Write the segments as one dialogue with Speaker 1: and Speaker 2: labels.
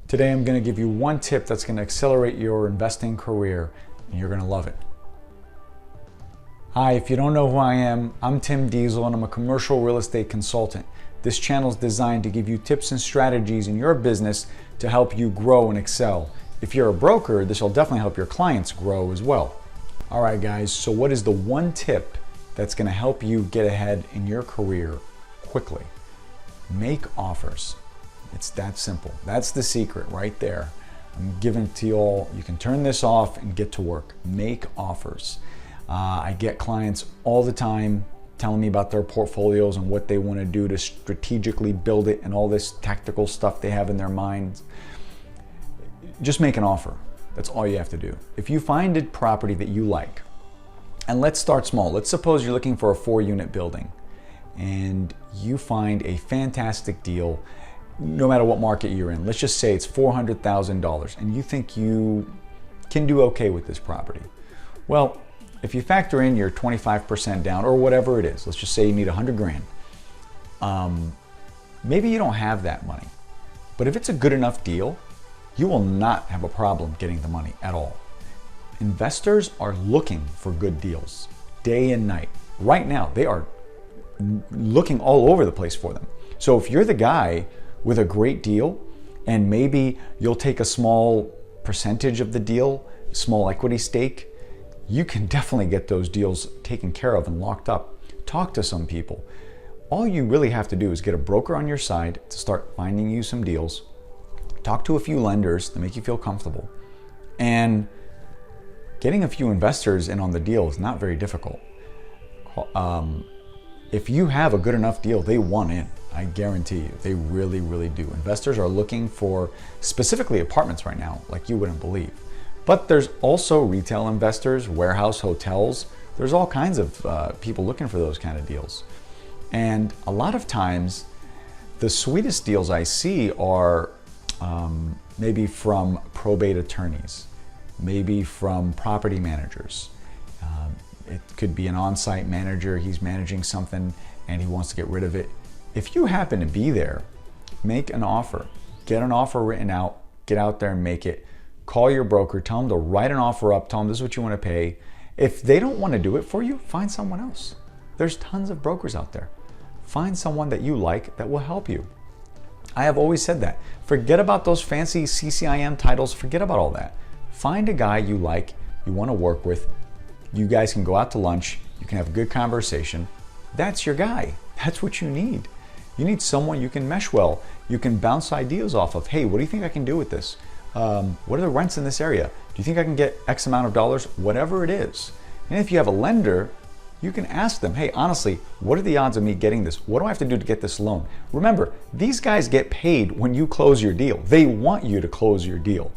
Speaker 1: Today I'm going to give you one tip that's going to accelerate your investing career, and you're going to love it. Hi, if you don't know who I am, I'm Tim Diesel and I'm a commercial real estate consultant. This channel is designed to give you tips and strategies in your business to help you grow and excel. If you're a broker, this will definitely help your clients grow as well. All right, guys, so what is the one tip that's going to help you get ahead in your career quickly? Make offers. It's that simple. That's the secret right there. I'm giving it to you all. You can turn this off and get to work. Make offers. I get clients all the time telling me about their portfolios and what they want to do to strategically build it and all this tactical stuff they have in their minds. Just make an offer. That's all you have to do. If you find a property that you like, and let's start small. Let's suppose you're looking for a 4-unit building and you find a fantastic deal no matter what market you're in. Let's just say it's $400,000 and you think you can do okay with this property. Well, if you factor in your 25% down or whatever it is, let's just say you need 100 grand. Maybe you don't have that money, but if it's a good enough deal, you will not have a problem getting the money at all. Investors are looking for good deals day and night. Right now, they are looking all over the place for them. So if you're the guy with a great deal and maybe you'll take a small percentage of the deal, small equity stake, you can definitely get those deals taken care of and locked up. Talk to some people. All you really have to do is get a broker on your side to start finding you some deals. Talk to a few lenders to make you feel comfortable. And getting a few investors in on the deal is not very difficult. If you have a good enough deal, they want in. I guarantee you, they really, really do. Investors are looking for specifically apartments right now, like you wouldn't believe. But there's also retail investors, warehouse hotels. There's all kinds of people looking for those kind of deals. And a lot of times, the sweetest deals I see are maybe from probate attorneys, maybe from property managers. It could be an on-site manager, he's managing something and he wants to get rid of it. If you happen to be there, make an offer. Get an offer written out, get out there and make it. Call your broker, tell them to write an offer up, tell them this is what you want to pay. If they don't want to do it for you, find someone else. There's tons of brokers out there. Find someone that you like that will help you. I have always said that. Forget about those fancy CCIM titles, forget about all that. Find a guy you like, you want to work with. You guys can go out to lunch, you can have a good conversation. That's your guy. That's what you need. You need someone you can mesh well. You can bounce ideas off of. Hey, what do you think I can do with this? What are the rents in this area? Do you think I can get X amount of dollars? Whatever it is. And if you have a lender, you can ask them, hey, honestly, what are the odds of me getting this? What do I have to do to get this loan? Remember, these guys get paid when you close your deal. They want you to close your deal.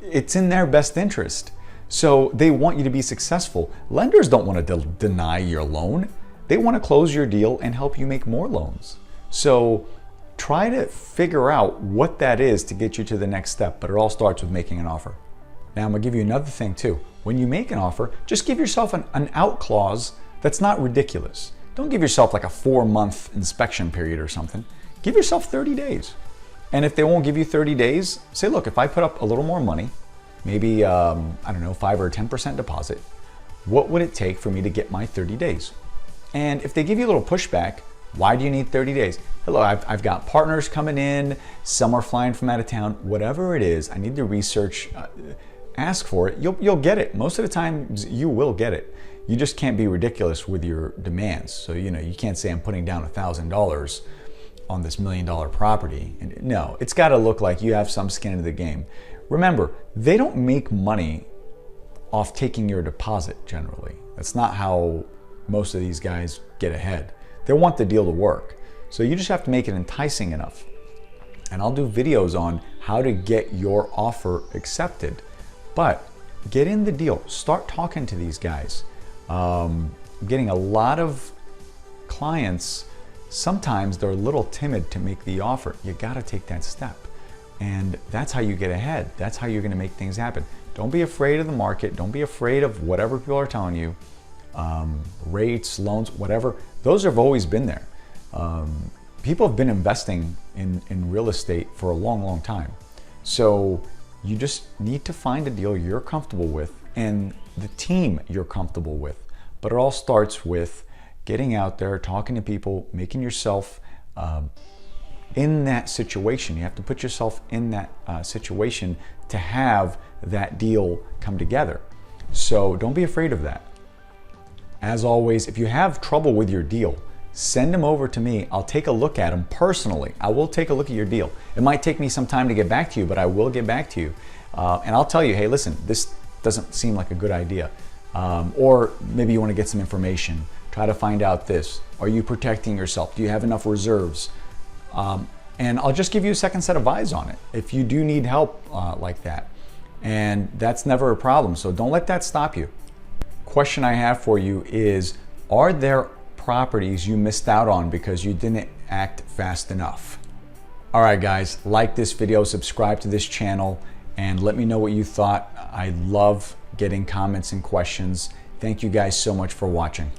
Speaker 1: It's in their best interest. So they want you to be successful. Lenders don't want to deny your loan. They want to close your deal and help you make more loans. So try to figure out what that is to get you to the next step, but it all starts with making an offer. Now I'm gonna give you another thing too. When you make an offer, just give yourself an out clause that's not ridiculous. Don't give yourself like a 4-month inspection period or something. Give yourself 30 days. And if they won't give you 30 days, say, look, if I put up a little more money, maybe, I don't know, 5 or 10% deposit, what would it take for me to get my 30 days? And if they give you a little pushback, why do you need 30 days? Hello, I've got partners coming in, some are flying from out of town, whatever it is, I need to research, ask for it, you'll get it. Most of the time, you will get it. You just can't be ridiculous with your demands. So, you can't say I'm putting down $1,000 on this $1 million property. And no, it's gotta look like you have some skin in the game. Remember, they don't make money off taking your deposit generally. That's not how most of these guys get ahead. They want the deal to work. So you just have to make it enticing enough. And I'll do videos on how to get your offer accepted. But get in the deal, start talking to these guys. I'm getting a lot of clients, sometimes they're a little timid to make the offer. You gotta take that step. And that's how you get ahead. That's how you're gonna make things happen. Don't be afraid of the market. Don't be afraid of whatever people are telling you. Rates, loans, whatever, those have always been there. People have been investing in real estate for a long, long time. So you just need to find a deal you're comfortable with and the team you're comfortable with. But it all starts with getting out there, talking to people, making yourself in that situation. You have to put yourself in that situation to have that deal come together. So don't be afraid of that. As always, if you have trouble with your deal, send them over to me. I'll take a look at them personally. I will take a look at your deal. It might take me some time to get back to you, but I will get back to you. And I'll tell you, hey, listen, this doesn't seem like a good idea. Or maybe you want to get some information. Try to find out this. Are you protecting yourself? Do you have enough reserves? And I'll just give you a second set of eyes on it if you do need help like that. And that's never a problem, so don't let that stop you. Question I have for you is, are there properties you missed out on because you didn't act fast enough? All right, guys, like this video, subscribe to this channel, and let me know what you thought. I love getting comments and questions. Thank you guys so much for watching.